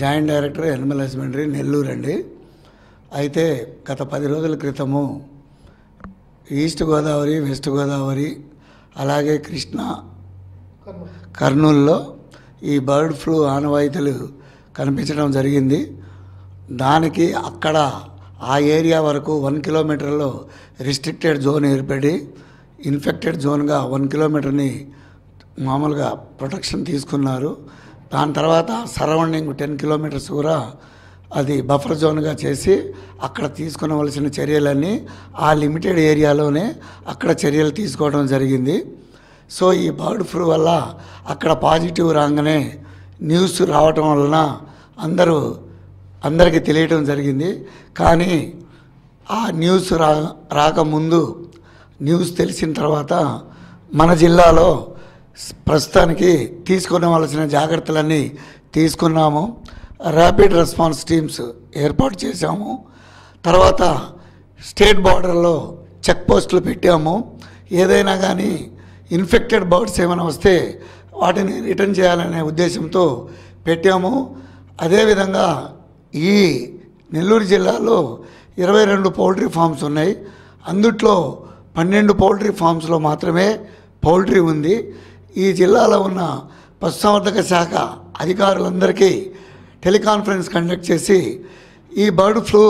Joint director animal husbandry Nellore అండి. అయితే గత 10 రోజుల క్రితము ఈస్ట్ గోదావరి, వెస్ట్ గోదావరి, అలాగే కృష్ణా, కర్నూలులో ఈ బర్డ్ ఫ్లూ ఆనవాయితీలు కనిపించడం జరిగింది. దానికి అక్కడ ఆ ఏరియా వరకు 1 కిలోమీటర్లో రిస్ట్రిక్టెడ్ జోన్ ఏర్పడి ఇన్ఫెక్టెడ్ జోన్గా 1 కిలోమీటర్ని మామూలుగా ప్రొటెక్షన్ తీసుకున్నారు. దాని తర్వాత సరౌండింగ్ 10 కిలోమీటర్స్ కూడా అది బఫర్ జోన్గా చేసి అక్కడ తీసుకునవలసిన చర్యలన్నీ ఆ లిమిటెడ్ ఏరియాలోనే అక్కడ చర్యలు తీసుకోవడం జరిగింది. సో ఈ బర్డ్ ఫ్లూ వల్ల అక్కడ పాజిటివ్ రాగానే న్యూస్ రావటం వలన అందరికీ తెలియటం జరిగింది. కానీ ఆ న్యూస్ రాకముందు న్యూస్ తెలిసిన తర్వాత మన జిల్లాలో ప్రస్తుతానికి తీసుకునవలసిన జాగ్రత్తలన్నీ తీసుకున్నాము. ర్యాపిడ్ రెస్పాన్స్ టీమ్స్ ఏర్పాటు చేశాము. తర్వాత స్టేట్ బార్డర్లో చెక్ పోస్టులు పెట్టాము. ఏదైనా కానీ ఇన్ఫెక్టెడ్ బర్డ్స్ ఏమైనా వస్తే వాటిని రిటర్న్ చేయాలనే ఉద్దేశంతో పెట్టాము. అదేవిధంగా ఈ నెల్లూరు జిల్లాలో 22 పౌల్ట్రీ ఫామ్స్ ఉన్నాయి. అందుట్లో 12 పౌల్ట్రీ ఫామ్స్లో మాత్రమే పౌల్ట్రీ ఉంది. ఈ జిల్లాలో ఉన్న పశుసంవర్ధక శాఖ అధికారులందరికీ టెలికాన్ఫరెన్స్ కండక్ట్ చేసి ఈ బర్డ్ ఫ్లూ